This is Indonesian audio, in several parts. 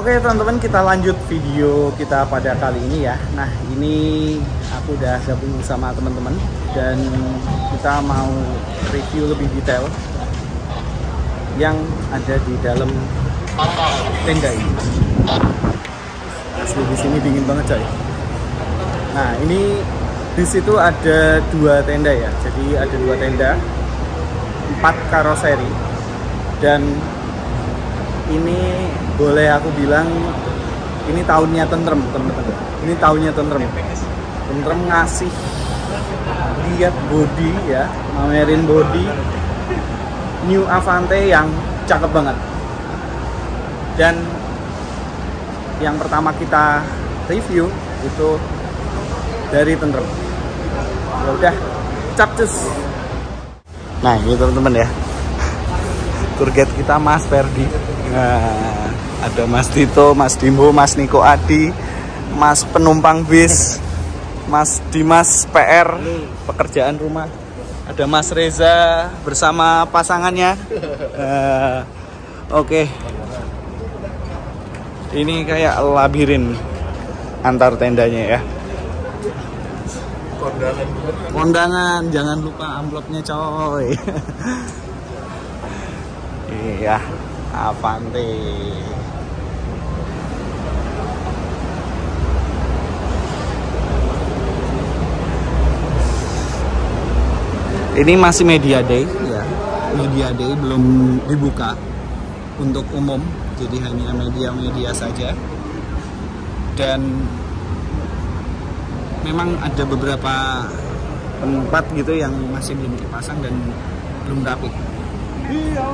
Oke teman-teman, kita lanjut video kita pada kali ini ya. Nah, ini aku udah gabung sama teman-teman dan kita mau review lebih detail yang ada di dalam tenda ini. Asli di sini dingin banget coy. Nah, ini di situ ada 2 tenda ya. Jadi ada 2 tenda, 4 karoseri, dan ini boleh aku bilang ini tahunnya Tentrem teman-teman. Ini tahunnya Tentrem. Tentrem ngasih lihat body ya, mamerin body New Avante yang cakep banget. Dan yang pertama kita review itu dari Tentrem. Ya udah, capcus. Nah, ini teman-teman ya. Tour guide kita Mas Ferdi. Nah, ada Mas Tito, Mas Dimbo, Mas Niko Adi, Mas penumpang bis, Mas Dimas PR, pekerjaan rumah. Ada Mas Reza bersama pasangannya. Oke. Ini kayak labirin antar tendanya ya. Kondangan, jangan lupa amplopnya coy. Iya, Avante. Ini masih media day ya. Media day belum dibuka untuk umum, jadi hanya media-media saja. Dan memang ada beberapa tempat gitu yang masih belum dipasang dan belum rapi. Iya.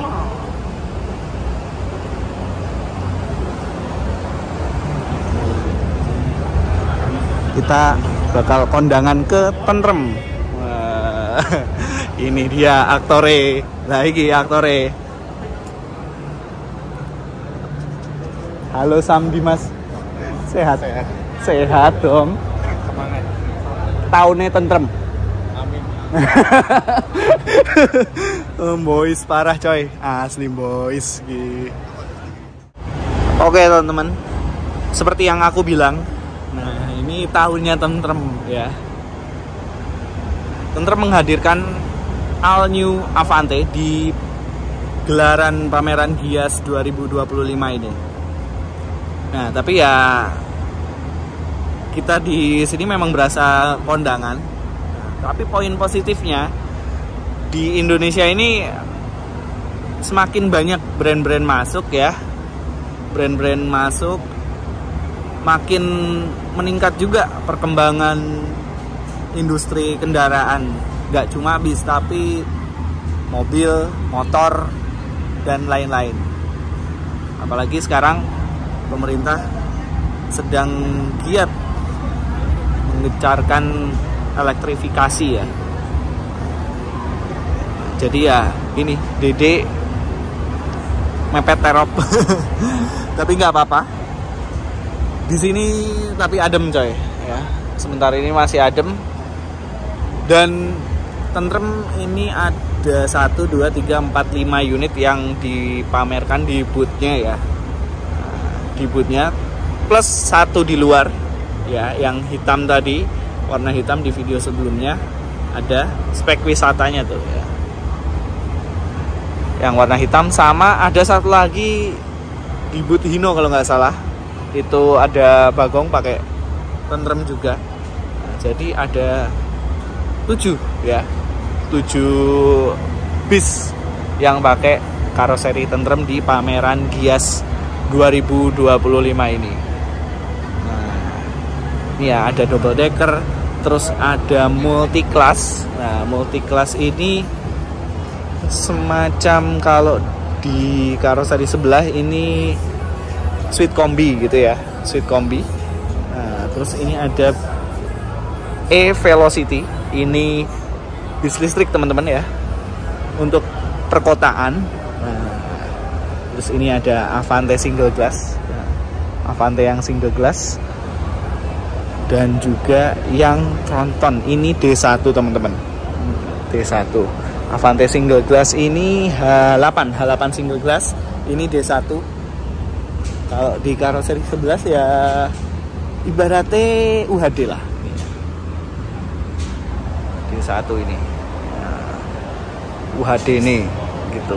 Kita bakal kondangan ke Tentrem. Ini dia aktore. Nah, iki aktore. Halo Sam Dimas. Sehat? Sehat dong. Semangat. Tahunnya Tentrem. Amin. Boys parah coy. Asli boys. Oke teman-teman. Seperti yang aku bilang. Nah, ini tahunnya Tentrem ya. Tentrem menghadirkan All New Avante di gelaran pameran Gias 2025 ini. Nah, tapi ya kita di sini memang berasa kondangan. Tapi poin positifnya di Indonesia ini semakin banyak brand-brand masuk ya. Brand-brand masuk, makin meningkat juga perkembangan industri kendaraan. Gak cuma bis, tapi mobil, motor, dan lain-lain. Apalagi sekarang pemerintah sedang giat mengecarkan elektrifikasi ya. Jadi ya ini Dede mepet terop. Tapi nggak apa-apa. Di sini tapi adem coy ya. Sementara ini masih adem. Dan Tentrem ini ada 1, 2, 3, 4, 5 unit yang dipamerkan di boothnya ya. Di boothnya plus 1 di luar ya, yang hitam tadi, warna hitam di video sebelumnya ada spek wisatanya tuh ya. Yang warna hitam, sama ada 1 lagi di booth Hino kalau nggak salah. Itu ada Bagong pakai Tentrem juga. Nah, jadi ada 7 ya. 7 bis yang pakai karoseri Tentrem di pameran Gias 2025 ini. Nah, ini ya ada double decker, terus ada multi class. Nah, multi class ini semacam kalau di karoseri sebelah ini suite kombi gitu ya, suite kombi. Nah, terus ini ada E-Velocity, ini bis listrik teman-teman ya, untuk perkotaan. Nah, terus ini ada Avante single glass, Avante yang single glass, dan juga yang tronton ini D1 teman-teman. D1 Avante single glass ini H8 single glass, ini D1. Kalau di karoseri 11 ya ibaratnya UHD lah. Di satu ini UHD ini gitu.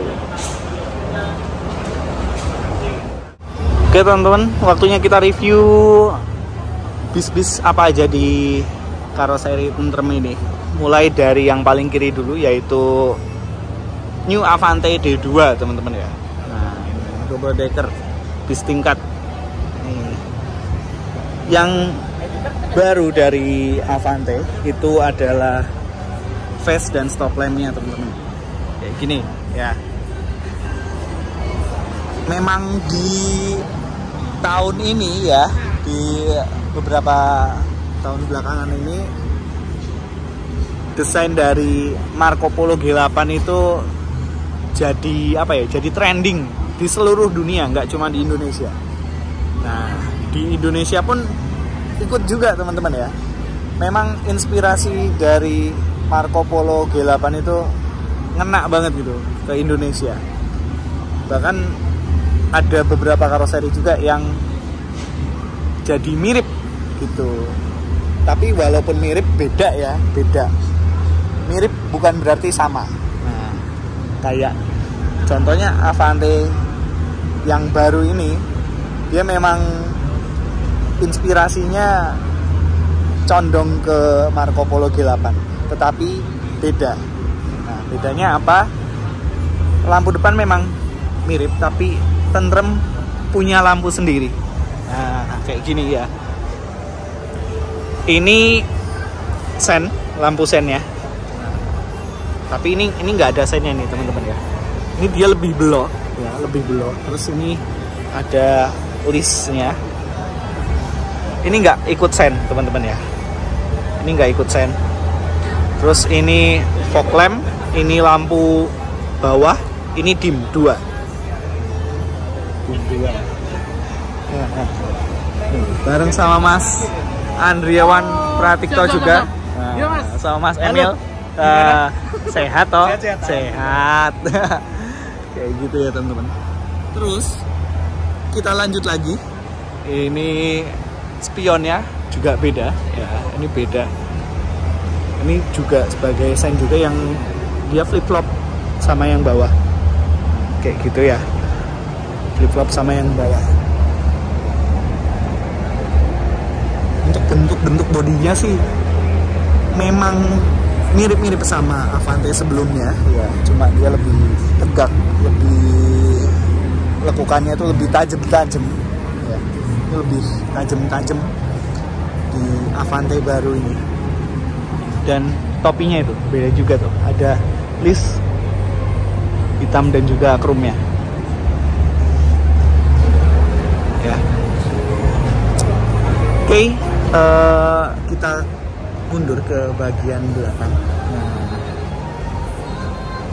Oke teman-teman, waktunya kita review bis-bis apa aja di karoseri tentrem ini. Mulai dari yang paling kiri dulu, yaitu New Avante D2 teman-teman ya. Nah, double decker bis tingkat. Yang baru dari Avante itu adalah face dan stop lampnya teman-teman. Kayak gini ya. Memang di tahun ini ya, di beberapa tahun belakangan ini desain dari Marco Polo G8 itu jadi apa ya? Jadi trending di seluruh dunia, nggak cuma di Indonesia. Nah, di Indonesia pun ikut juga teman-teman ya. Memang inspirasi dari Marco Polo G8 itu ngena banget gitu ke Indonesia. Bahkan ada beberapa karoseri juga yang jadi mirip gitu. Tapi walaupun mirip, beda ya, beda. Mirip bukan berarti sama. Nah, kayak contohnya Avante yang baru ini, dia memang inspirasinya condong ke Marco Polo G8, tetapi beda. Nah, bedanya apa? Lampu depan memang mirip, tapi tentrem punya lampu sendiri. Nah, kayak gini ya. Ini sen, lampu sennya. Tapi ini nggak ada sennya nih teman-teman ya. Ini dia lebih belok, ya lebih belok. Terus ini ada listnya. Ini nggak ikut sen teman-teman ya. Ini nggak ikut sen. Terus ini fog lamp, ini lampu bawah, ini dim 2. Dim 2. Bareng sama Mas Andriawan Pratikto juga. Nah, sama Mas Emil. Sehat toh? Sehat. Kayak gitu ya teman-teman. Terus kita lanjut lagi. Ini spionnya juga beda ya. Ini beda. Ini juga sebagai sign juga yang dia flip flop sama yang bawah. Kayak gitu ya. Flip flop sama yang bawah. Untuk bentuk-bentuk bodinya sih memang mirip-mirip sama Avante sebelumnya ya, cuma dia lebih tegak, lebih lekukannya itu lebih tajam-tajam ya. Ini lebih tajam-tajam di Avante baru ini. Dan topinya itu beda juga tuh, ada list hitam dan juga chrome-nya ya. Oke, kita mundur ke bagian belakang. Nah,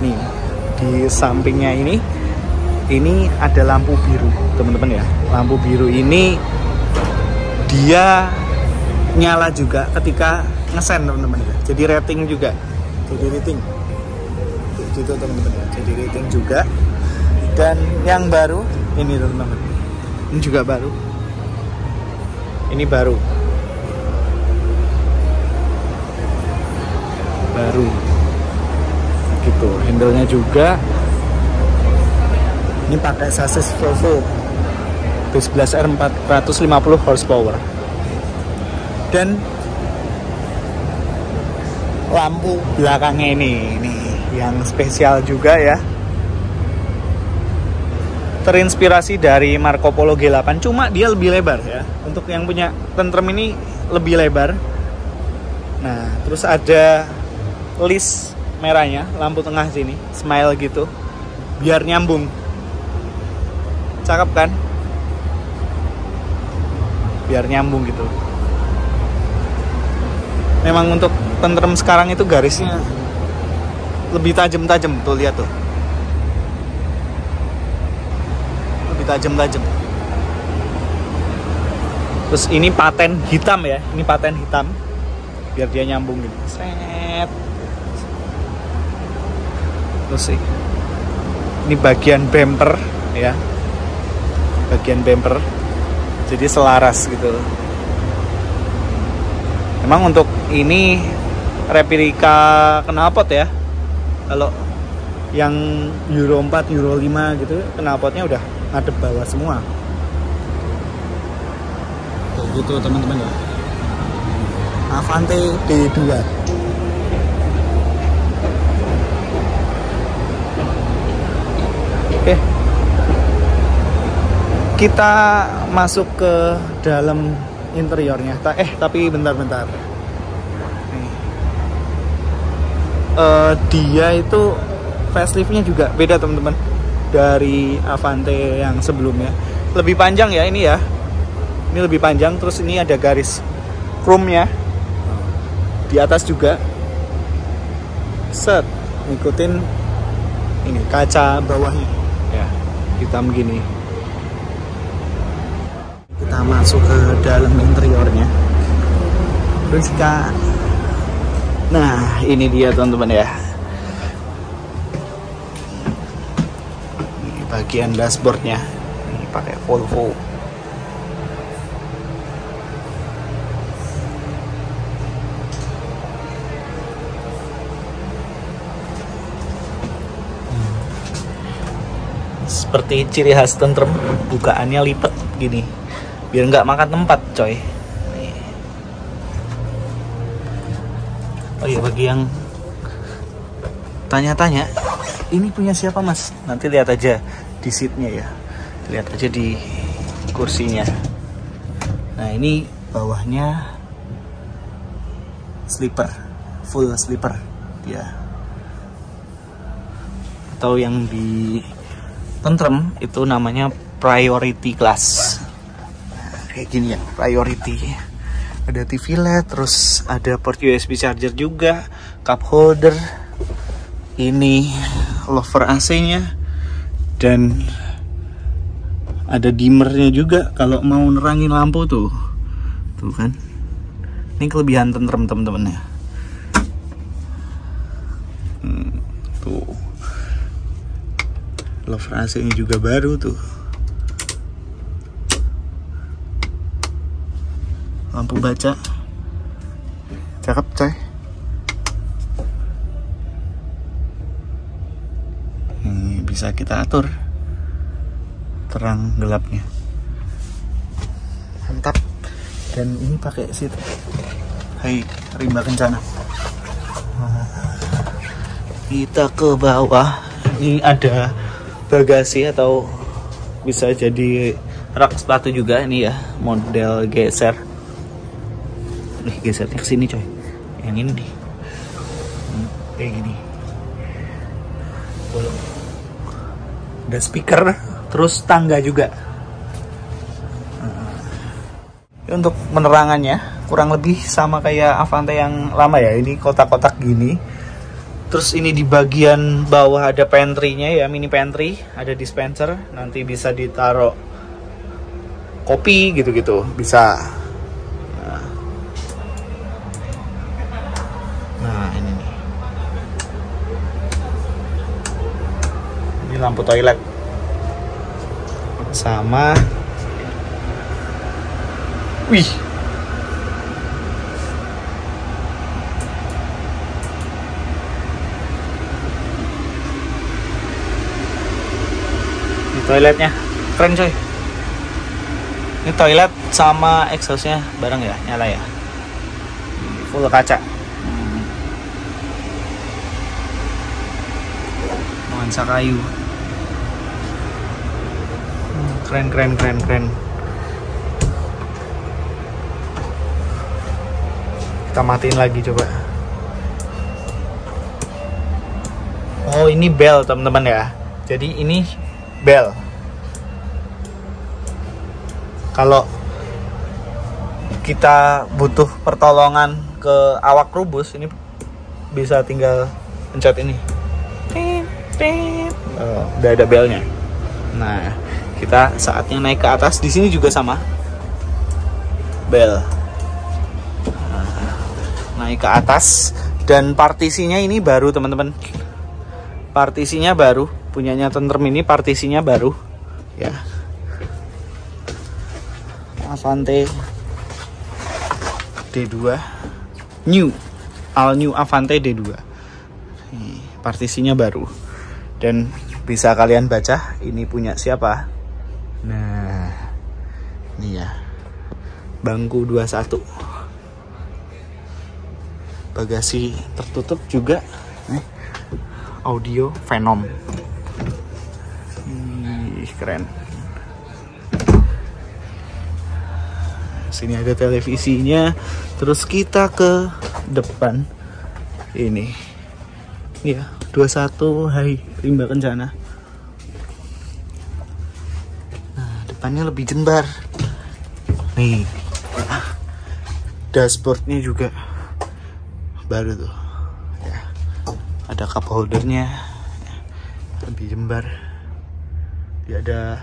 nih di sampingnya ini ada lampu biru teman-teman ya. Lampu biru ini dia nyala juga ketika ngesen teman-teman ya. Jadi rating juga, jadi rating gitu teman-teman ya. Jadi rating juga. Dan yang baru ini teman-teman, ini juga baru. Ini baru gitu, handle-nya juga ini pakai sasis Volvo B11R 450 horsepower. Dan lampu belakangnya ini yang spesial juga ya, terinspirasi dari Marco Polo G8, cuma dia lebih lebar ya. Untuk yang punya tentrem ini lebih lebar. Nah, terus ada list merahnya, lampu tengah sini, smile gitu, biar nyambung. Cakep kan? Biar nyambung gitu. Memang untuk tentrem sekarang itu garisnya lebih tajam-tajam tuh, lihat tuh. Lebih tajam-tajam. Terus ini paten hitam ya, ini paten hitam. Biar dia nyambung gitu. Set. Terus sih ini bagian bumper ya, bagian bumper, jadi selaras gitu. Emang untuk ini replika knalpot ya. Kalau yang Euro 4, Euro 5 gitu, knalpotnya udah ngadep bawah semua. Tuh gitu teman-teman ya. Avante D2. Oke. Kita masuk ke dalam interiornya. Tapi bentar. Dia itu faceliftnya juga beda teman-teman dari Avante yang sebelumnya. Lebih panjang ya ini ya. Ini lebih panjang, terus ini ada garis chrome-nya di atas juga. Set, ngikutin ini kaca bawahnya ya, hitam gini. Kita masuk ke dalam interiornya. Terus nah ini dia teman-teman ya. Ini bagian dashboardnya. Ini pakai Volvo. Seperti ciri khas tentrem, bukaannya lipat gini biar nggak makan tempat coy. Oh iya, bagi yang tanya-tanya ini punya siapa mas, nanti lihat aja di seatnya ya, lihat aja di kursinya. Nah ini bawahnya sleeper, full sleeper ya, atau yang di tentrem itu namanya priority class. Nah, kayak gini ya, priority. Ada TV LED, terus ada port USB charger juga, cup holder. Ini lover AC-nya dan ada dimmernya juga kalau mau nerangin lampu tuh. Tuh kan. Ini kelebihan tentrem teman-teman ya. Tuh. Lover AC-nya juga baru tuh. Lampu baca. Cakep coy. Ini bisa kita atur terang gelapnya. Mantap. Dan ini pakai seat rimba kencana. Kita ke bawah. Ini ada bagasi atau bisa jadi rak sepatu juga ini ya, model geser. Nih gesernya ke sini coy. Yang ini nih. Kayak gini. Ada speaker, terus tangga juga. Untuk penerangannya kurang lebih sama kayak Avante yang lama ya. Ini kotak-kotak gini. Terus ini di bagian bawah ada pantry-nya ya, mini pantry, ada dispenser, nanti bisa ditaruh kopi gitu-gitu, bisa. Nah ini nih. Ini lampu toilet. Sama. Wih. Toiletnya keren coy. Ini toilet sama exhaustnya bareng ya, nyala ya. Full kaca. Nuansa kayu. Keren. Kita matiin lagi coba. Oh ini bel teman-teman ya. Jadi ini bel. Kalau kita butuh pertolongan ke awak rubus, ini bisa tinggal pencet ini. Oh, udah ada belnya. Nah, kita saatnya naik ke atas. Di sini juga sama. Bel. Naik ke atas dan partisinya ini baru teman-teman. Partisinya baru, punyanya tentrem ini partisinya baru ya. Avante D2 All New Avante D2. Nih, partisinya baru. Dan bisa kalian baca ini punya siapa. Nah, ini ya, bangku 21, bagasi tertutup juga. Nih, audio Venom. Keren. Sini ada televisinya. Terus kita ke depan. Ini ya, 21 Hai Rimba Kencana. Nah, depannya lebih jembar. Nih, dashboardnya juga baru tuh ya. Ada cup holdernya, lebih jembar. Dia ada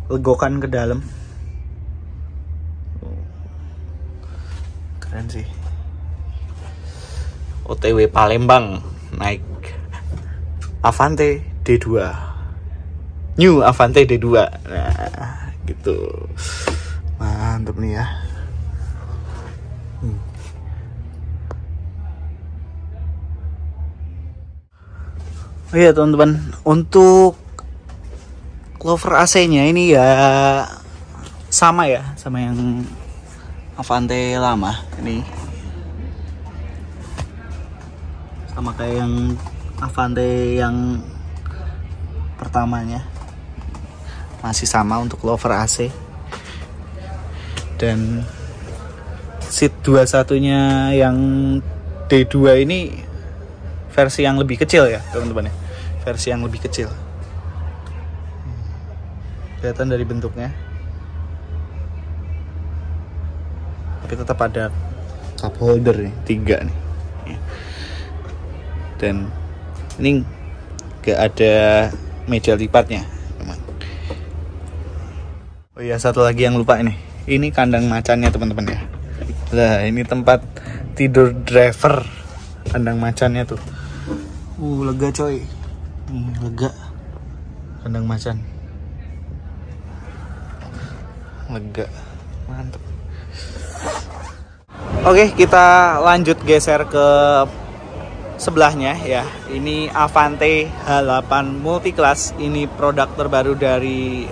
legokan ke dalam. Keren sih. OTW Palembang naik Avante D2, New Avante D2. Nah, gitu. Mantap nih ya. Oh iya teman-teman, untuk lover AC-nya ini ya sama ya, sama yang Avante lama. Ini sama kayak yang Avante yang pertamanya, masih sama untuk lover AC. Dan seat 21-nya yang D2 ini versi yang lebih kecil ya teman-teman ya, versi yang lebih kecil. Kelihatan dari bentuknya, tapi tetap ada cup holder nih, 3 nih. Dan ini gak ada meja lipatnya teman. Oh iya, satu lagi yang lupa ini kandang macannya teman-teman ya. Nah, ini tempat tidur driver, kandang macannya tuh. Lega coy. Lega. Kandang macan. Lega. Mantep. Oke, kita lanjut geser ke sebelahnya ya. Ini Avante H8 Multiclass. Ini produk terbaru dari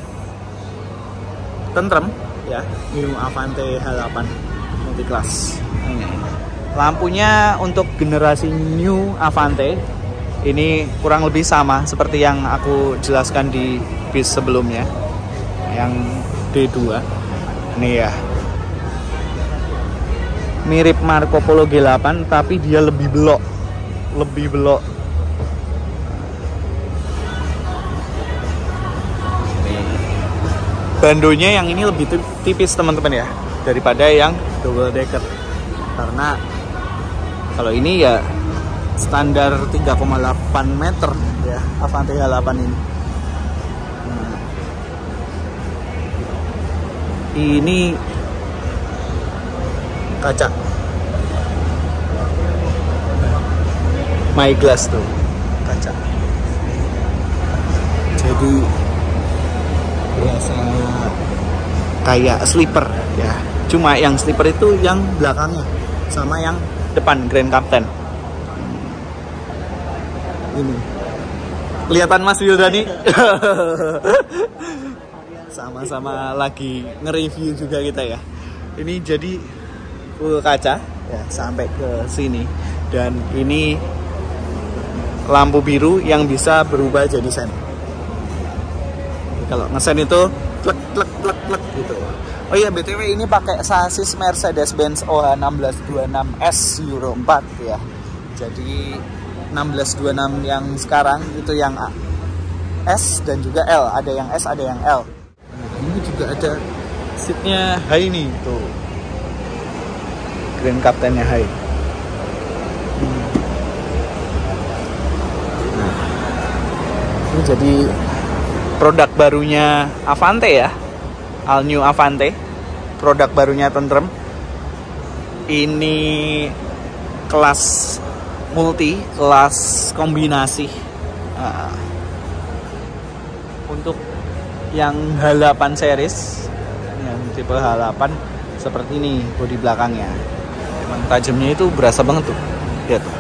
Tentrem ya. New Avante H8 Multiclass. Ini. Lampunya untuk generasi New Avante ini kurang lebih sama seperti yang aku jelaskan di bis sebelumnya, yang D2. Ini ya, mirip Marco Polo G8 tapi dia lebih belok. Bandonya yang ini lebih tipis teman-teman ya, daripada yang double decker. Karena kalau ini ya standar 3,8 meter ya Avante H8 ini. Ini kaca My Glass tuh, kaca. Jadi biasa kayak sleeper ya. Cuma yang sleeper itu yang belakangnya sama yang depan Grand Captain. Ini kelihatan Mas Wildani. Sama-sama lagi nge-review juga kita ya. Ini jadi full kaca ya sampai ke sini, dan ini lampu biru yang bisa berubah jadi sen. Kalau ngesen itu plek gitu. Oh iya, BTW ini pakai sasis Mercedes-Benz OH1626S Euro 4 ya. Jadi 1626 yang sekarang itu yang S dan juga L, ada yang S ada yang L. Ini juga ada seatnya high nih tuh, Grand Captain-nya high. Nah, ini jadi produk barunya Avante ya, All New Avante, produk barunya Tentrem. Ini kelas multi, kelas kombinasi. Untuk yang H8 series, yang tipe H8 seperti ini bodi belakangnya. Emang tajamnya itu berasa banget tuh. Lihat tuh.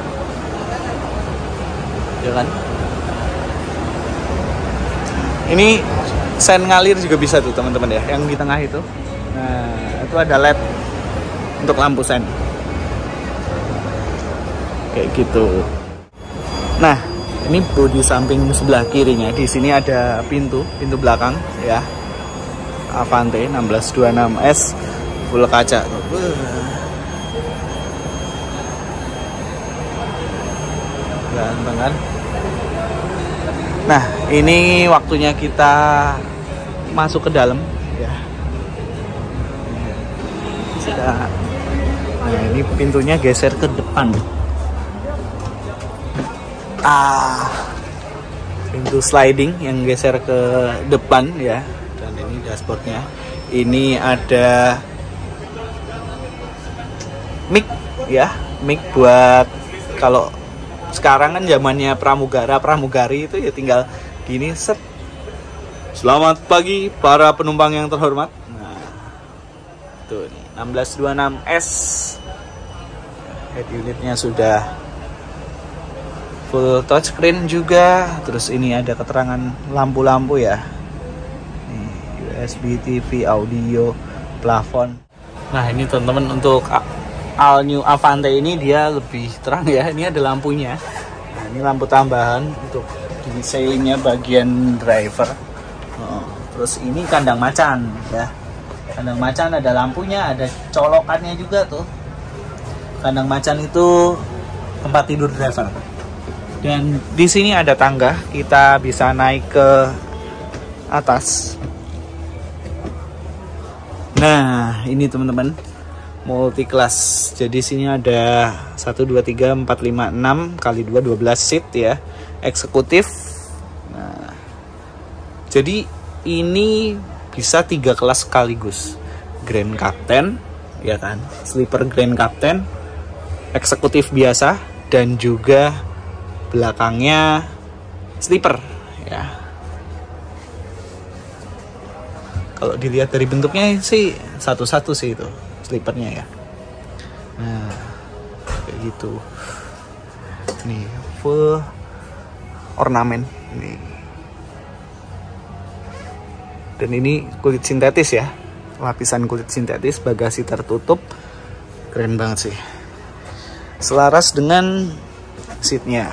Ya kan? Ini sen ngalir juga bisa tuh teman-teman ya, yang di tengah itu. Nah, itu ada LED untuk lampu sen. Kayak gitu. Nah, ini bodi samping sebelah kirinya. Di sini ada pintu belakang ya. Avante 1626S full kaca. Ganteng kan? Nah, ini waktunya kita masuk ke dalam ya. Nah, ini pintunya geser ke depan. Pintu sliding yang geser ke depan ya. Dan ini dashboardnya. Ini ada mic ya, mic buat kalau sekarang kan zamannya pramugari itu ya tinggal gini set. Selamat pagi para penumpang yang terhormat. Nah, tuh nih 1626S. Head unitnya sudah full touchscreen juga. Terus ini ada keterangan lampu-lampu ya. Nih, USB TV, audio, plafon. Nah, ini teman-teman untuk All New Avante ini dia lebih terang ya. Ini ada lampunya. Nah, ini lampu tambahan untuk di sailingnya bagian driver. Terus ini kandang macan ya. Kandang macan ada lampunya, ada colokannya juga tuh. Kandang macan itu tempat tidur driver. Dan di sini ada tangga, kita bisa naik ke atas. Nah, ini teman-teman, multi class. Jadi sini ada 1 2 3 4 5 6 kali 2 12 seat ya. Eksekutif. Nah, jadi ini bisa 3 kelas sekaligus. Grand Captain ya kan, sleeper Grand Captain, eksekutif biasa, dan juga belakangnya sleeper ya. Kalau dilihat dari bentuknya sih satu-satu sih itu sleepernya ya. Nah, kayak gitu. Nih full ornamen nih. Dan ini kulit sintetis ya, lapisan kulit sintetis, bagasi tertutup, keren banget sih. Selaras dengan seatnya.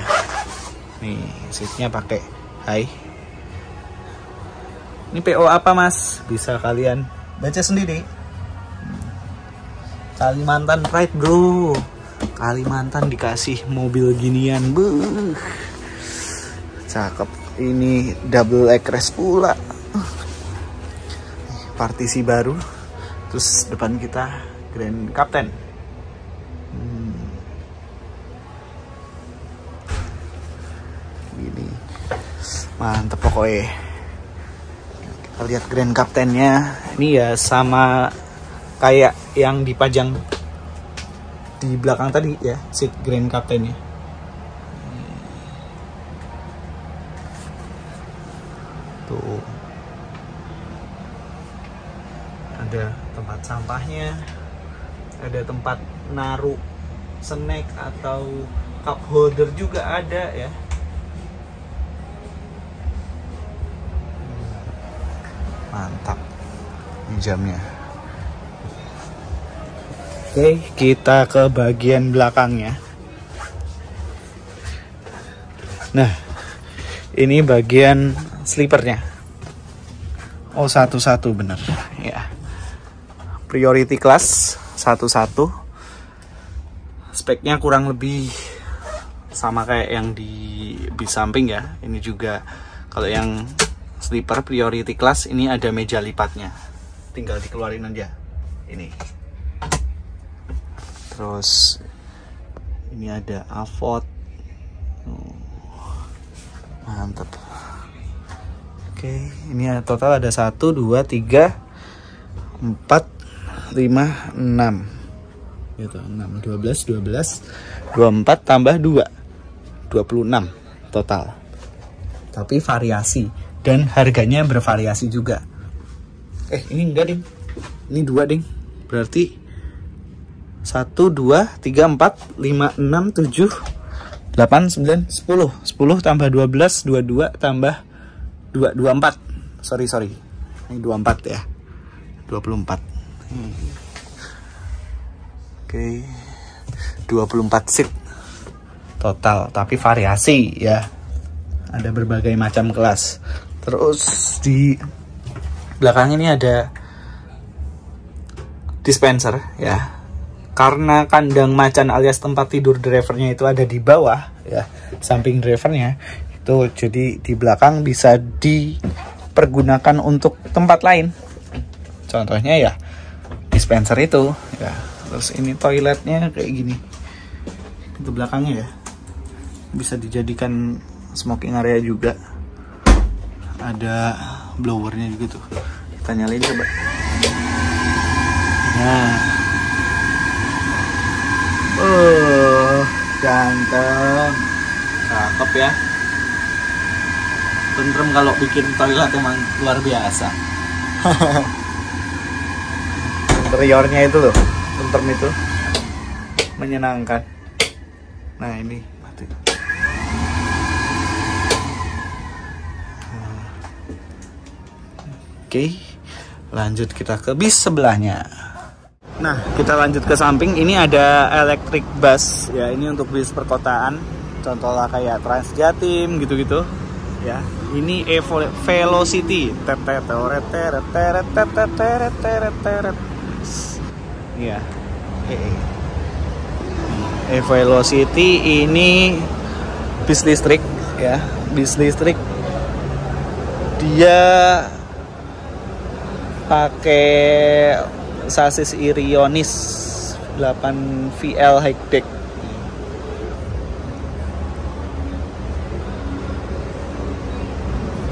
Nih, seatnya pakai high. Ini PO apa mas? Bisa kalian baca sendiri. Kalimantan Pride bro. Kalimantan dikasih mobil ginian. Buh. Cakep. Ini double egg-rest pula. Partisi baru. Terus depan kita Grand Captain. Ini mantep pokoknya. Kita lihat Grand Captain-nya. Ini ya sama kayak yang dipajang di belakang tadi ya, seat Grand Captain-nya. Tuh. Ada tempat sampahnya. Ada tempat naruh snack atau cup holder juga ada ya. Mantap ini jamnya. Oke, kita ke bagian belakangnya. Nah, ini bagian sleepernya. Oh, satu-satu bener ya. Priority class 1-1. Speknya kurang lebih sama kayak yang di bis samping ya. Ini juga kalau yang sleeper priority class ini ada meja lipatnya, tinggal dikeluarin aja ini. Terus ini ada avot. Mantap. Oke, ini total ada 1 2 3 4 5 6 gitu. 6 12 24 tambah 2 26 total. Tapi variasi dan harganya bervariasi juga. Ini enggak ding, Ini 2 ding. Berarti 1, 2, 3, 4, 5, 6, 7, 8, 9, 10. 10 tambah 12, 22 tambah 2, 24. Sorry. Ini 24 ya. 24. Oke. 24 seat total, tapi variasi ya. Ada berbagai macam kelas. Terus di belakang ini ada dispenser ya. Karena kandang macan alias tempat tidur drivernya itu ada di bawah ya, samping drivernya itu, jadi di belakang bisa dipergunakan untuk tempat lain. Contohnya ya dispenser itu ya. Terus ini toiletnya kayak gini. Itu belakangnya ya. Bisa dijadikan smoking area juga. Ada blowernya juga tuh. Kita nyalain coba. Nah. Ganteng. Cakep ya. Tentrem kalau bikin toilet emang luar biasa. Interiornya itu loh, tentrem itu. Menyenangkan. Nah, ini mati. Oke, lanjut kita ke bis sebelahnya. Nah, kita lanjut ke samping. Ini ada electric bus ya, ini untuk bis perkotaan. Contohnya kayak Transjatim gitu-gitu ya. Ini Velocity. Iya. Velocity ini bis listrik ya, bis listrik. Dia pakai sasis Irionis 8 VL high deck.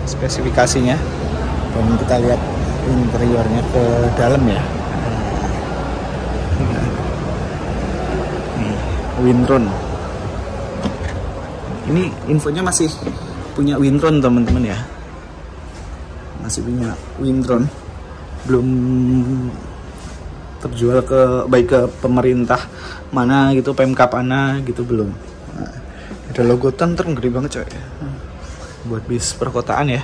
Spesifikasinya, dan kita lihat interiornya ke dalam ya. Nih, Wintron. Ini infonya masih punya Wintron teman-teman ya. Masih punya Wintron. Belum terjual ke baik ke pemerintah mana gitu, Pemkap mana gitu, belum. Nah, ada logo Tentrem gede banget coy. Buat bis perkotaan ya.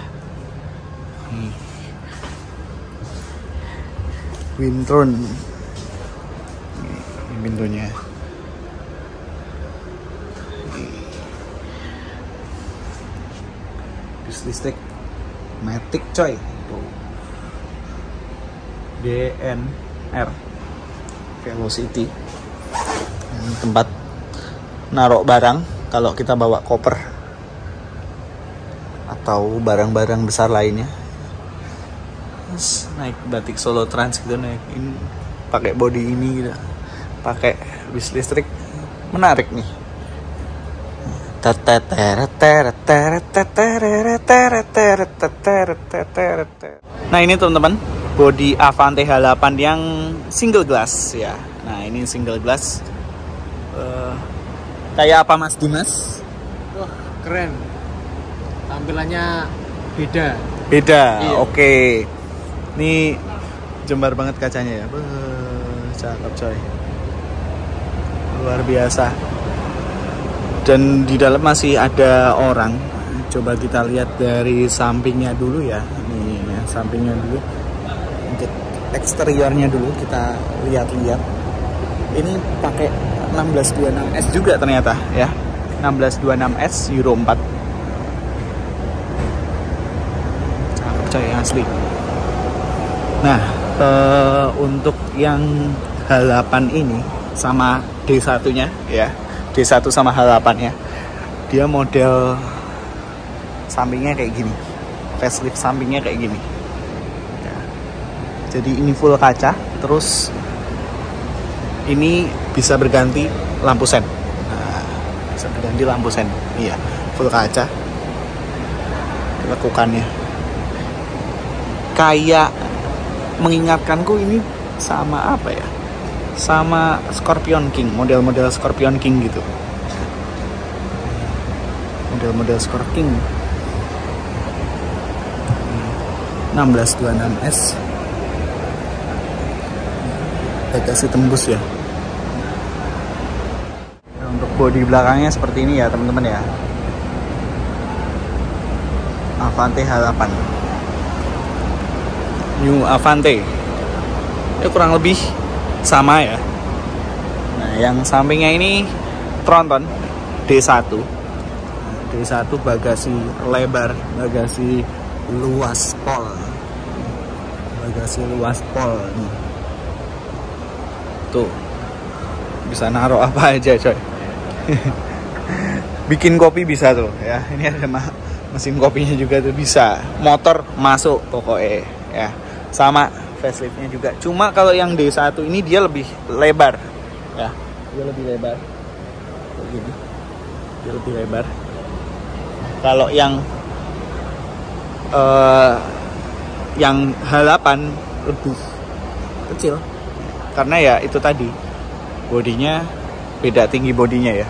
Wintron. Ini pintunya. Bis listrik Matic coy. DNR Velocity. Tempat naruh barang kalau kita bawa koper atau barang-barang besar lainnya. Terus naik batik Solo Trans gitu, naik ini pakai body ini gitu. Pakai bis listrik, menarik nih. Nah, ini teman-teman, body Avante H8 yang single glass ya. Nah, ini single glass. Kayak apa Mas Dimas? Wah, keren. Tampilannya beda. Iya. Oke. Ini jembar banget kacanya ya. Cakep coy. Luar biasa. Dan di dalam masih ada orang. Coba kita lihat dari sampingnya dulu ya. Nih, sampingnya dulu. Untuk eksteriornya dulu kita lihat-lihat. Ini pakai 1626S juga ternyata ya. 1626S Euro 4. Cakep coy, asli. Nah, untuk yang H8 ini sama D1-nya ya. D1 sama H8-nya. Dia model sampingnya kayak gini. Facelift sampingnya kayak gini. Ya. Jadi ini full kaca, terus ini bisa berganti lampu sen. Nah, bisa berganti lampu sen. Iya, full kaca. Lekukannya kayak mengingatkanku ini sama apa ya? Sama Scorpion King, model-model Scorpion King gitu. Model-model Scorpion King 1626S. bagasi tembus ya. Untuk bodi belakangnya seperti ini ya teman-teman ya. Avante H8, New Avante ya, kurang lebih sama ya. Nah yang sampingnya ini tronton D1, D1 bagasi lebar, bagasi luas pol, nih. Tuh bisa naruh apa aja coy. Bikin kopi bisa tuh ya. Ini ada mesin kopinya juga tuh bisa. Motor masuk pokoknya ya. Sama faceliftnya juga. Cuma kalau yang D1 ini dia lebih lebar ya. Dia lebih lebar. Kayak gini. Dia lebih lebar. Kalau yang H8 lebih kecil. Karena ya itu tadi, bodinya beda tinggi bodinya ya.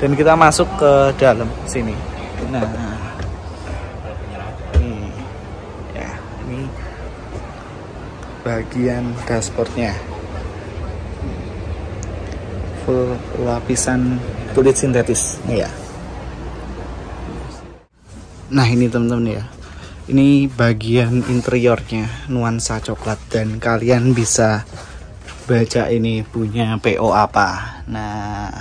Dan kita masuk ke dalam sini. Nah, ini bagian dashboardnya, full lapisan kulit sintetis ya. Nah ini teman-teman ya, ini bagian interiornya nuansa coklat, dan kalian bisa baca ini punya PO apa. Nah,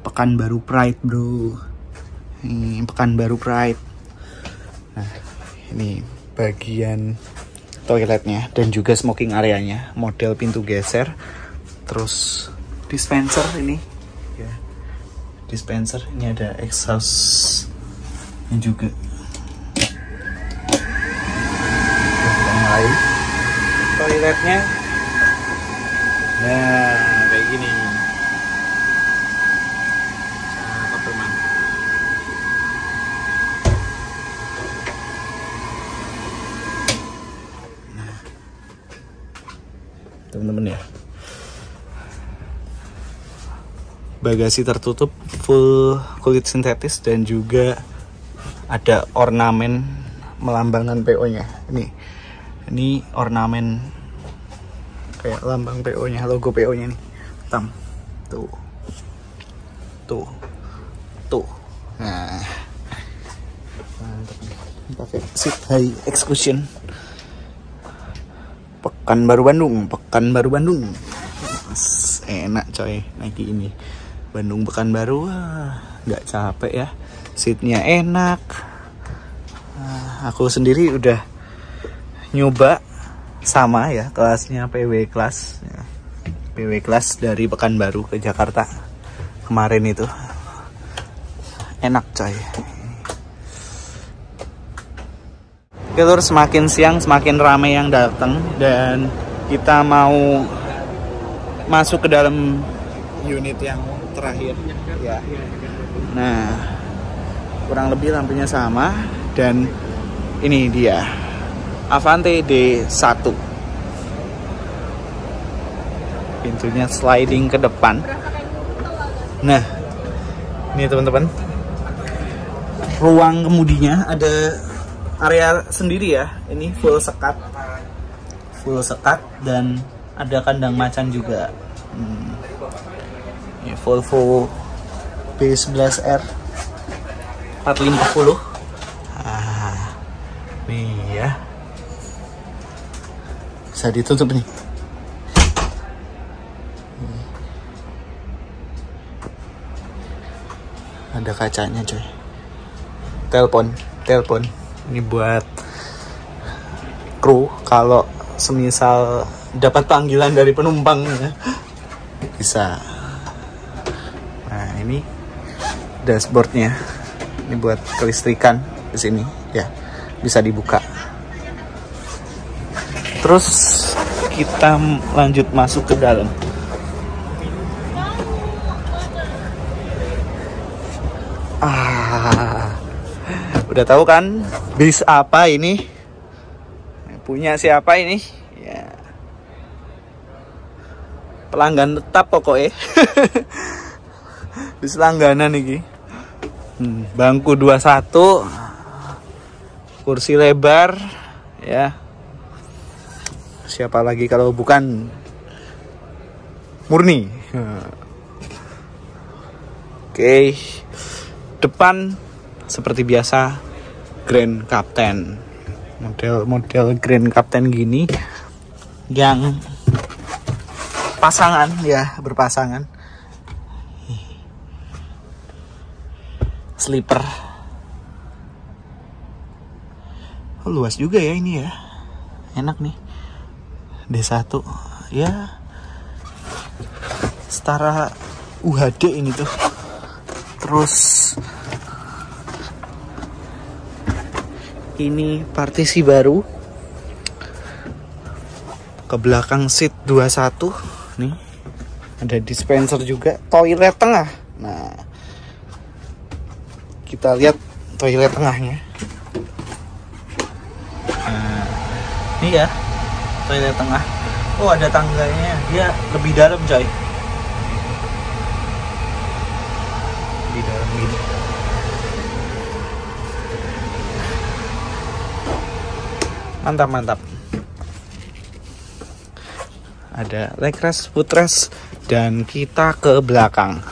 Pekanbaru Pride bro, ini Pekanbaru Pride. Nah ini bagian toiletnya dan juga smoking areanya, model pintu geser, terus dispenser ini ya, dispenser ini ada exhaustnya juga. Yang lain toiletnya, nah kayak gini. Teman-teman ya, bagasi tertutup full kulit sintetis dan juga ada ornamen melambangkan PO nya. Ini ornamen kayak lambang PO nya, logo PO nya nih, hitam tuh. Nah mantap nih, pakai seat high exclusion. Pekanbaru Bandung. Enak coy, naik ini Bandung Pekanbaru, nggak capek ya, seatnya enak. Aku sendiri udah nyoba sama ya, kelasnya PW Class ya. PW Class dari Pekanbaru ke Jakarta kemarin itu enak coy. Oke lur, semakin siang semakin ramai yang datang, dan kita mau masuk ke dalam unit yang terakhir ya. Nah kurang lebih lampunya sama, dan ini dia Avante D1. Pintunya sliding ke depan. Nah ini teman-teman, ruang kemudinya ada area sendiri ya. Ini full sekat dan ada kandang macan juga. Ini Volvo B11R 4540. Nih ya, bisa ditutup nih. Ada kacanya coy. Telepon. Ini buat kru kalau semisal dapat panggilan dari penumpang ya, bisa. Nah ini dashboardnya, ini buat kelistrikan di sini ya, bisa dibuka. Terus kita lanjut masuk ke dalam. Udah tahu kan bis apa ini? Punya siapa ini? Ya. Pelanggan tetap pokoknya. Bis langganan nih. Bangku 21. Kursi lebar ya. siapa lagi kalau bukan Murni. Oke, depan seperti biasa Grand Captain, model Grand Captain gini yang pasangan ya, berpasangan. Sleeper. Oh, luas juga ya ini ya. Enak nih. D1 ya. Setara UHD ini tuh. Terus ini partisi baru. Ke belakang seat 21 nih. Ada dispenser juga, toilet tengah. Nah, kita lihat toilet tengahnya. Nah, ini ya toilet tengah. Oh, ada tangganya, dia lebih dalam coy. Lebih dalam gini. Mantap, mantap. Ada leg rest, footrest, dan kita ke belakang.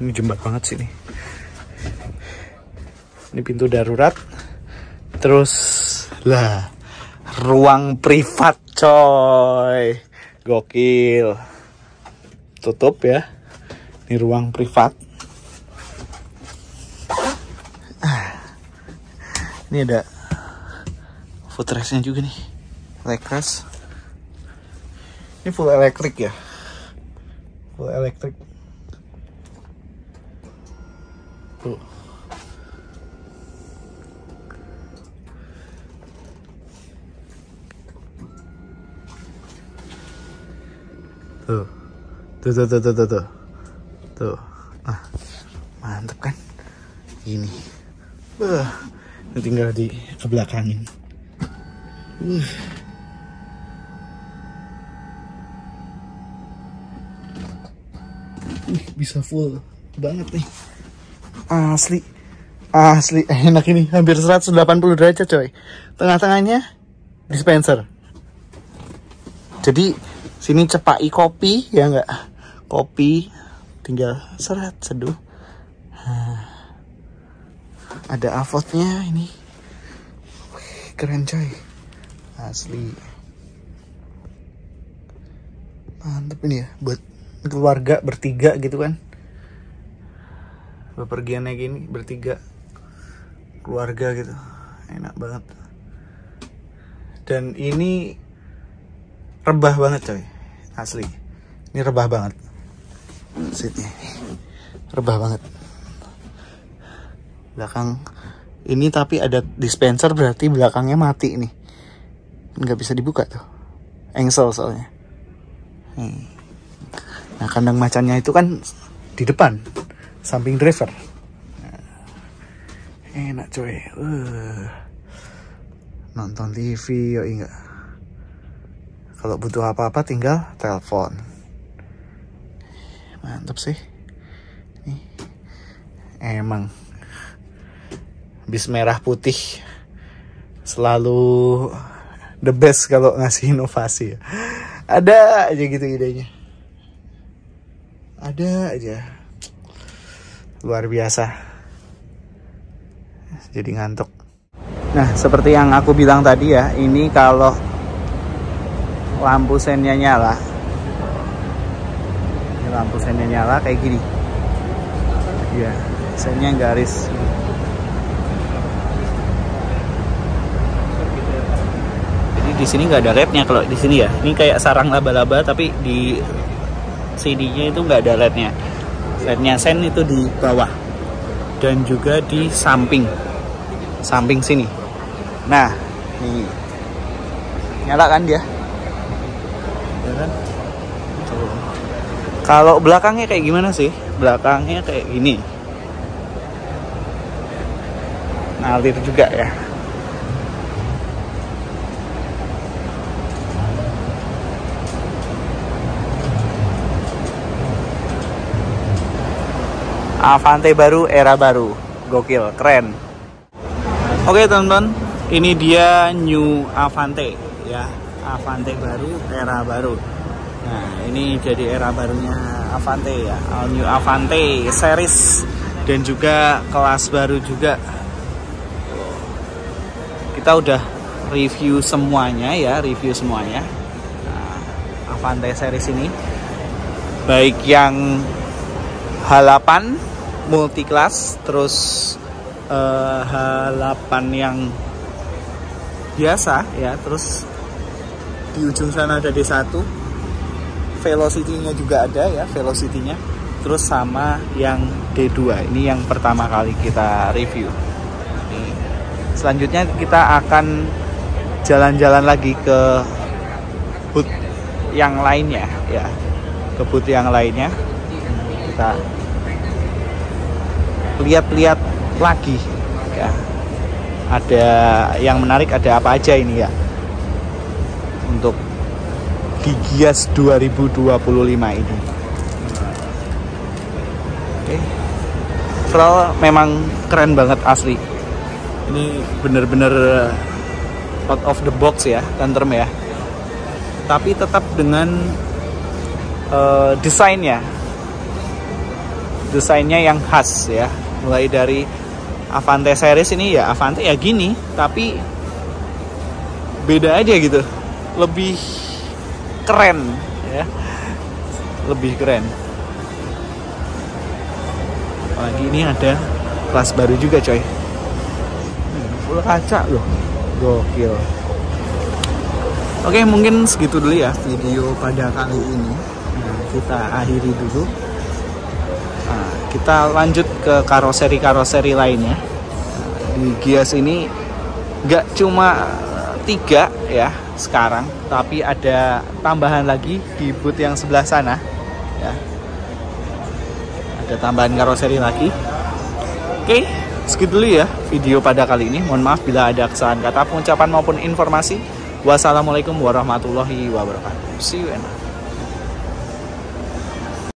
Ini jembak banget sih nih. Ini pintu darurat. Terus lah, ruang privat coy. Gokil. Tutup ya. Ini ruang privat. Ini ada footrestnya juga nih. Leg rest. Ini full elektrik ya. Full elektrik. Tuh. Tuh. Ah, mantap kan? Ini. Ini tinggal di kebelakangin. Bisa full banget nih. Asli enak ini. Hampir 180 derajat coy. Tengah-tengahnya dispenser. Jadi sini cepai kopi ya enggak? Kopi tinggal seret seduh. Ada avotnya ini. Wih, keren coy. Asli. Mantep ini ya buat keluarga bertiga gitu kan. Bepergiannya gini bertiga. Keluarga gitu. Enak banget. Dan ini rebah banget coy. Asli. Ini rebah banget. Seatnya. Rebah banget. Belakang ini tapi ada dispenser, berarti belakangnya mati nih. Nggak bisa dibuka tuh. Engsel soalnya. Nah, kandang macannya itu kan di depan, samping driver. Nah, enak coy. Nonton TV yoi enggak. Kalau butuh apa-apa tinggal telepon. Mantap sih. Nih. Emang bis merah putih selalu the best kalau ngasih inovasi ya. Ada aja gitu idenya. Ada aja. Luar biasa. Jadi ngantuk. Nah, seperti yang aku bilang tadi ya, ini kalau lampu sennya nyala. Ini lampu sennya nyala kayak gini. Ya, sennya garis. Jadi di sini nggak ada lednya kalau di sini ya. Ini kayak sarang laba-laba tapi di CD-nya itu nggak ada lednya. Lednya sen itu di bawah dan juga di samping sini. Nah, nih nyala kan dia. Ya kan? Kalau belakangnya kayak gimana sih? Belakangnya kayak gini. Ngalir juga ya. Avante baru, era baru. Gokil, keren. Oke teman-teman, ini dia new Avante ya. Avante baru, era baru. Nah, ini jadi era barunya Avante ya, all new Avante series dan juga kelas baru juga. Kita udah review semuanya ya, Nah, Avante series ini baik yang H8 multiclass, terus H8 yang biasa ya, terus di ujung sana ada D1, Velocity-nya juga ada ya, Velocity-nya, terus sama yang D2. Ini yang pertama kali kita review. Nih. Selanjutnya kita akan jalan-jalan lagi ke booth yang lainnya ya, ke booth yang lainnya. Kita lihat-lihat lagi ya. Ada yang menarik, ada apa aja ini ya untuk di Gias 2025 ini. Oke. Overall memang keren banget asli. Ini bener-bener out of the box ya, Tentrem ya. Tapi tetap dengan desainnya yang khas ya. Mulai dari Avante series ini ya, Avante ya gini, tapi beda aja gitu. Lebih keren ya, lebih keren. Apalagi ini ada kelas baru juga coy, full kaca loh, gokil. Oke, mungkin segitu dulu ya video pada kali ini. Nah, kita akhiri dulu. Nah, kita lanjut ke karoseri lainnya. Nah, di Gias ini nggak cuma 3 ya sekarang, tapi ada tambahan lagi di booth yang sebelah sana ya. Ada tambahan karoseri lagi. Oke, segitu dulu ya video pada kali ini. Mohon maaf bila ada kesalahan kata, pengucapan maupun informasi. Wassalamualaikum warahmatullahi wabarakatuh. See you and